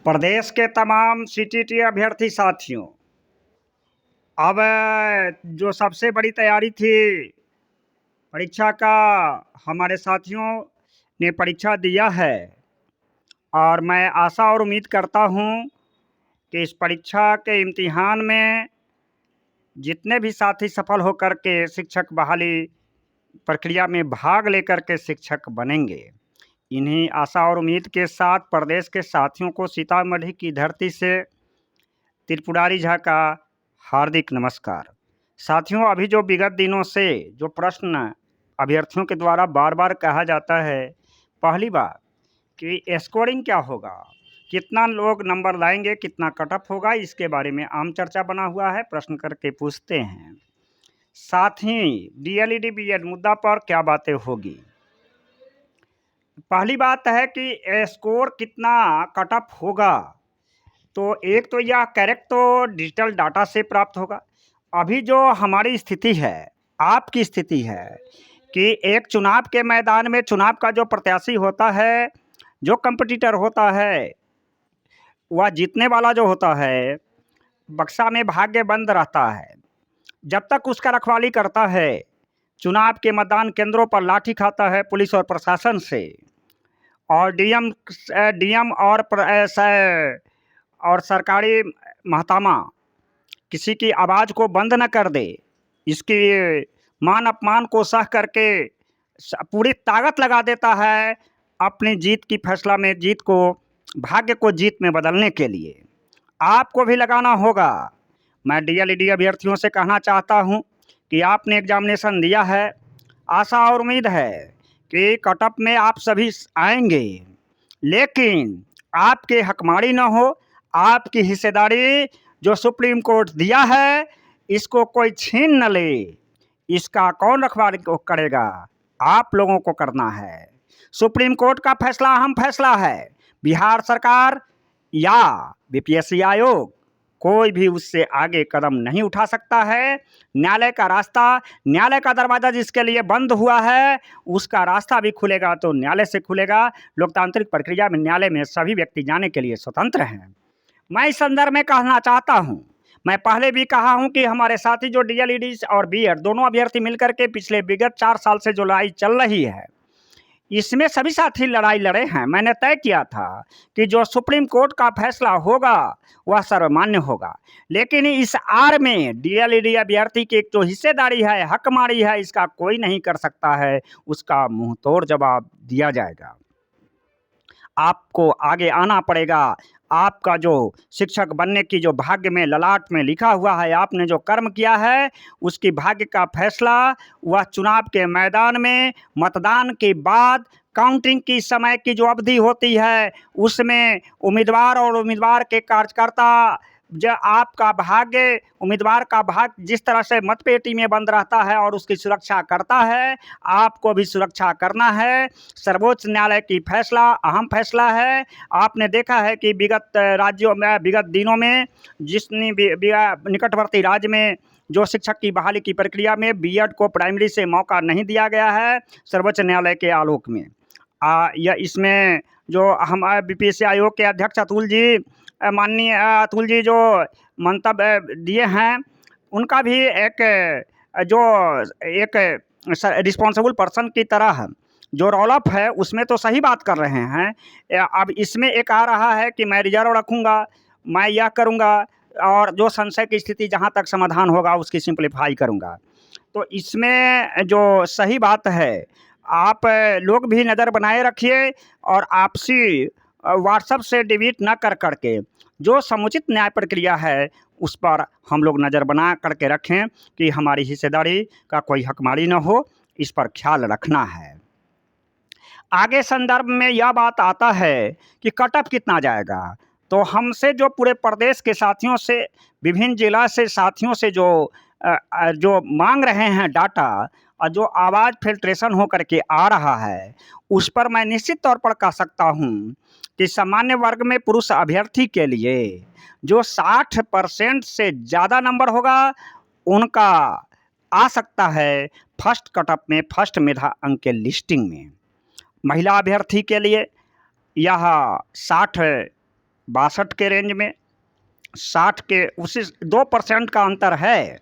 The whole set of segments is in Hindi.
प्रदेश के तमाम सीटीटी अभ्यर्थी साथियों, अब जो सबसे बड़ी तैयारी थी परीक्षा का, हमारे साथियों ने परीक्षा दिया है और मैं आशा और उम्मीद करता हूं कि इस परीक्षा के इम्तिहान में जितने भी साथी सफल होकर के शिक्षक बहाली प्रक्रिया में भाग लेकर के शिक्षक बनेंगे। इन्हीं आशा और उम्मीद के साथ प्रदेश के साथियों को सीतामढ़ी की धरती से त्रिपुरारी झा का हार्दिक नमस्कार। साथियों, अभी जो विगत दिनों से जो प्रश्न अभ्यर्थियों के द्वारा बार बार कहा जाता है, पहली बात कि स्कोरिंग क्या होगा, कितना लोग नंबर लाएंगे, कितना कट ऑफ होगा, इसके बारे में आम चर्चा बना हुआ है। प्रश्न करके पूछते हैं। साथ ही डीएलईडी बीएड मुद्दा पर क्या बातें होगी। पहली बात है कि स्कोर कितना कट ऑफ होगा, तो एक तो यह करेक्ट तो डिजिटल डाटा से प्राप्त होगा। अभी जो हमारी स्थिति है, आपकी स्थिति है कि एक चुनाव के मैदान में चुनाव का जो प्रत्याशी होता है, जो कंपटीटर होता है, वह जीतने वाला जो होता है, बक्सा में भाग्य बंद रहता है। जब तक उसका रखवाली करता है, चुनाव के मतदान केंद्रों पर लाठी खाता है पुलिस और प्रशासन से, और डीएम और सरकारी महकमा किसी की आवाज़ को बंद न कर दे, इसकी मान अपमान को सह करके पूरी ताकत लगा देता है अपनी जीत की फैसला में, जीत को, भाग्य को जीत में बदलने के लिए। आपको भी लगाना होगा। मैं डीएलईडी अभ्यर्थियों से कहना चाहता हूं कि आपने एग्जामिनेशन दिया है, आशा और उम्मीद है कि कट ऑफ में आप सभी आएंगे, लेकिन आपके हकमारी न हो, आपकी हिस्सेदारी जो सुप्रीम कोर्ट दिया है इसको कोई छीन न ले। इसका कौन रखवाली करेगा? आप लोगों को करना है। सुप्रीम कोर्ट का फैसला अहम फैसला है। बिहार सरकार या बीपीएससी आयोग कोई भी उससे आगे कदम नहीं उठा सकता है। न्यायालय का रास्ता, न्यायालय का दरवाज़ा जिसके लिए बंद हुआ है, उसका रास्ता भी खुलेगा तो न्यायालय से खुलेगा। लोकतांत्रिक प्रक्रिया में न्यायालय में सभी व्यक्ति जाने के लिए स्वतंत्र हैं। मैं इस संदर्भ में कहना चाहता हूं, मैं पहले भी कहा हूं कि हमारे साथी जो डीएलईडी और बीएड दोनों अभ्यर्थी मिलकर के पिछले विगत 4 साल से जो लड़ाई चल रही है, इसमें सभी साथी लड़ाई लड़े हैं। मैंने तय किया था कि जो सुप्रीम कोर्ट का फैसला होगा वह सर्वमान्य होगा, लेकिन इस आड़ में डीएलईडी अभ्यर्थी की जो हिस्सेदारी है, हकमारी है, इसका कोई नहीं कर सकता है। उसका मुंह तोड़ जवाब दिया जाएगा। आपको आगे आना पड़ेगा। आपका जो शिक्षक बनने की जो भाग्य में, ललाट में लिखा हुआ है, आपने जो कर्म किया है, उसकी भाग्य का फैसला वह चुनाव के मैदान में मतदान के बाद काउंटिंग की समय की जो अवधि होती है, उसमें उम्मीदवार और उम्मीदवार के कार्यकर्ता, जो आपका भाग्य, उम्मीदवार का भाग्य जिस तरह से मतपेटी में बंद रहता है और उसकी सुरक्षा करता है, आपको भी सुरक्षा करना है। सर्वोच्च न्यायालय की फैसला अहम फैसला है। आपने देखा है कि विगत राज्यों में, विगत दिनों में जितनी भी निकटवर्ती राज्य में जो शिक्षक की बहाली की प्रक्रिया में बीएड को प्राइमरी से मौका नहीं दिया गया है, सर्वोच्च न्यायालय के आलोक में या इसमें जो हम बीपीएससी आयोग के अध्यक्ष माननीय अतुल जी जो मंतव्य दिए हैं, उनका भी एक रिस्पॉन्सिबल पर्सन की तरह जो रोल अप है, उसमें तो सही बात कर रहे हैं। अब इसमें एक आ रहा है कि मैं रिजर्व रखूँगा, मैं यह करूँगा, और जो संशय की स्थिति जहाँ तक समाधान होगा उसकी सिंप्लीफाई करूँगा। तो इसमें जो सही बात है, आप लोग भी नज़र बनाए रखिए और आपसी व्हाट्सएप से डिलीट न कर करके जो समुचित न्याय प्रक्रिया है उस पर हम लोग नज़र बना करके रखें कि हमारी हिस्सेदारी का कोई हकमारी न हो, इस पर ख्याल रखना है। आगे संदर्भ में यह बात आता है कि कट ऑफ कितना जाएगा, तो हमसे जो पूरे प्रदेश के साथियों से, विभिन्न जिला से साथियों से जो मांग रहे हैं डाटा और जो आवाज़ फिल्ट्रेशन हो करके आ रहा है, उस पर मैं निश्चित तौर पर कह सकता हूं कि सामान्य वर्ग में पुरुष अभ्यर्थी के लिए जो 60% से ज़्यादा नंबर होगा, उनका आ सकता है फर्स्ट कट ऑफ में, फर्स्ट मेधा अंक के लिस्टिंग में। महिला अभ्यर्थी के लिए यह 60 62 के रेंज में, 60 के उसी 2% का अंतर है,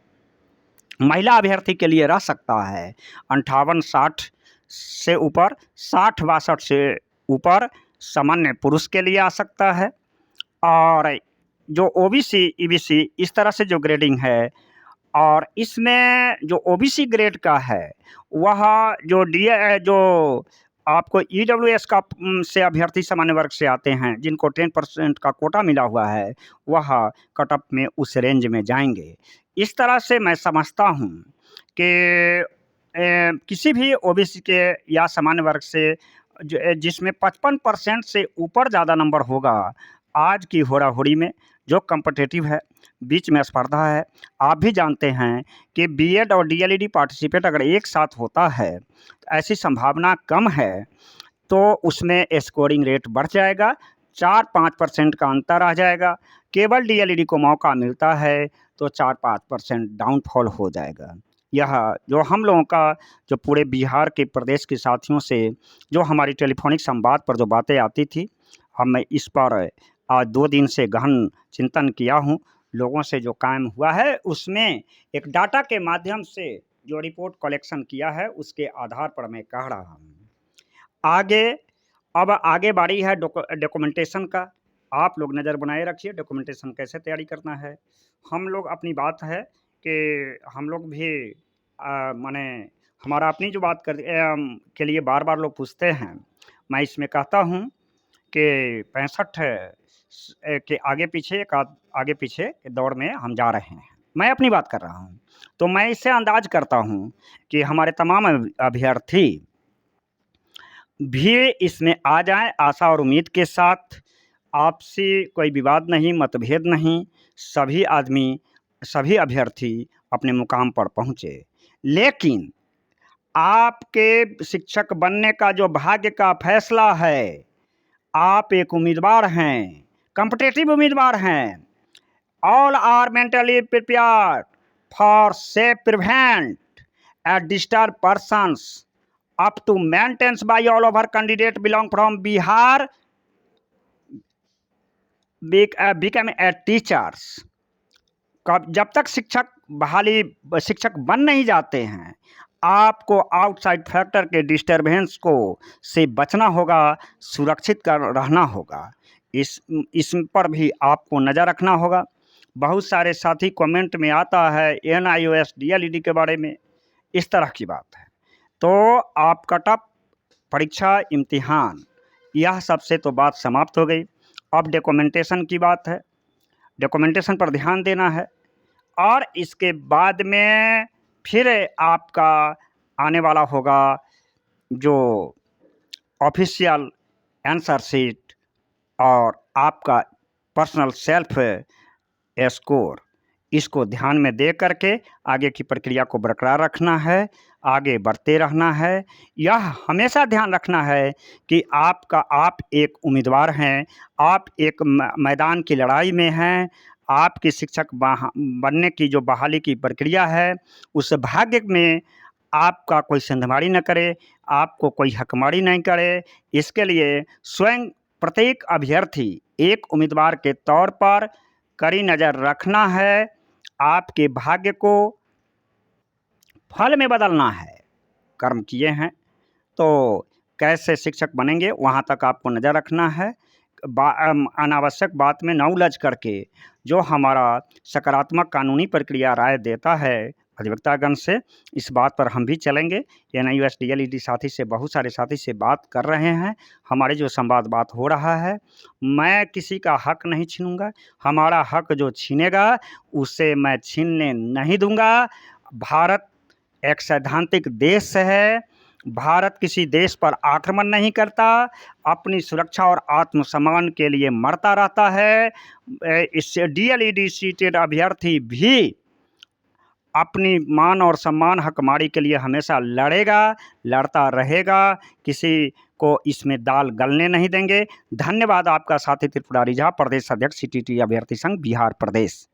महिला अभ्यर्थी के लिए रह सकता है। 58-60 से ऊपर, 60-62 से ऊपर सामान्य पुरुष के लिए आ सकता है। और जो ओबीसी, ईबीसी इस तरह से जो ग्रेडिंग है, और इसमें जो ओबीसी ग्रेड का है वह जो आपको ईडब्ल्यूएस का से अभ्यर्थी सामान्य वर्ग से आते हैं, जिनको 10% का कोटा मिला हुआ है, वह कट ऑफ में उस रेंज में जाएंगे। इस तरह से मैं समझता हूँ कि किसी भी ओबीसी के या सामान्य वर्ग से जिसमें 55% से ऊपर ज़्यादा नंबर होगा, आज की होड़ा-होड़ी में जो कॉम्पिटिटिव है, बीच में स्पर्धा है, आप भी जानते हैं कि बीएड और डीएलईडी पार्टिसिपेट अगर एक साथ होता है, तो ऐसी संभावना कम है, तो उसमें स्कोरिंग रेट बढ़ जाएगा, 4-5% का अंतर आ जाएगा। केवल डीएलईडी को मौका मिलता है तो 4-5% डाउनफॉल हो जाएगा। यह जो हम लोगों का जो पूरे बिहार के प्रदेश के साथियों से जो हमारी टेलीफोनिक संवाद पर जो बातें आती थी, मैं इस पर आज 2 दिन से गहन चिंतन किया हूँ। लोगों से जो कायम हुआ है उसमें एक डाटा के माध्यम से जो रिपोर्ट कलेक्शन किया है उसके आधार पर मैं कह रहा हूँ। अब आगे बारी है डॉक्यूमेंटेशन का। आप लोग नज़र बनाए रखिए डॉक्यूमेंटेशन कैसे तैयारी करना है। हम लोग अपनी बात है कि हम लोग भी माने हमारा अपनी जो बात के लिए बार-बार लोग पूछते हैं। मैं इसमें कहता हूँ कि 65 के आगे पीछे के दौर में हम जा रहे हैं। मैं अपनी बात कर रहा हूँ। तो मैं इससे अंदाज़ करता हूँ कि हमारे तमाम अभ्यर्थी भी इसमें आ जाएँ आशा और उम्मीद के साथ। आपसी कोई विवाद नहीं, मतभेद नहीं, सभी अभ्यर्थी अपने मुकाम पर पहुँचे। लेकिन आपके शिक्षक बनने का जो भाग्य का फैसला है, आप एक उम्मीदवार हैं, कॉम्पिटिटिव उम्मीदवार हैं। All are mentally prepared for safe prevent disturb persons up to maintenance by all over candidate belong from Bihar become a teachers। जब तक शिक्षक बन नहीं जाते हैं, आपको आउटसाइड फैक्टर के डिस्टरबेंस को से बचना होगा, सुरक्षित कर रहना होगा। इस पर भी आपको नज़र रखना होगा। बहुत सारे साथी कमेंट में आता है NIOS DLED के बारे में, इस तरह की बात है। तो आप कट ऑफ परीक्षा इम्तिहान यह सबसे तो बात समाप्त हो गई। अब डॉक्यूमेंटेशन की बात है। डॉक्यूमेंटेशन पर ध्यान देना है और इसके बाद में फिर आपका आने वाला होगा जो ऑफिशियल आंसर शीट और आपका पर्सनल सेल्फ स्कोर। इसको ध्यान में दे करके आगे की प्रक्रिया को बरकरार रखना है, आगे बढ़ते रहना है। यह हमेशा ध्यान रखना है कि आप एक उम्मीदवार हैं, आप एक मैदान की लड़ाई में हैं। आपकी शिक्षक बनने की जो बहाली की प्रक्रिया है, उस भाग्य में आपका कोई संधमारी न करे, आपको कोई हकमारी नहीं करे। इसके लिए स्वयं प्रत्येक अभ्यर्थी एक उम्मीदवार के तौर पर कड़ी नज़र रखना है। आपके भाग्य को फल में बदलना है। कर्म किए हैं तो कैसे शिक्षक बनेंगे, वहाँ तक आपको नज़र रखना है। अनावश्यक बात में न उलझ करके जो हमारा सकारात्मक कानूनी प्रक्रिया राय देता है अधिवक्तागण से, इस बात पर हम भी चलेंगे। NIOS DLED साथी से बहुत सारे साथी से बात कर रहे हैं। हमारे जो संवाद बात हो रहा है, मैं किसी का हक नहीं छीनूंगा। हमारा हक जो छीनेगा उसे मैं छीनने नहीं दूंगा। भारत एक सैद्धांतिक देश है। भारत किसी देश पर आक्रमण नहीं करता, अपनी सुरक्षा और आत्मसम्मान के लिए मरता रहता है। इससे DLED सीटेड अभ्यर्थी भी अपनी मान और सम्मान हकमारी के लिए हमेशा लड़ेगा, लड़ता रहेगा। किसी को इसमें दाल गलने नहीं देंगे। धन्यवाद। आपका साथी त्रिपुरारी झा, प्रदेश अध्यक्ष CTT अभ्यर्थी संघ बिहार प्रदेश।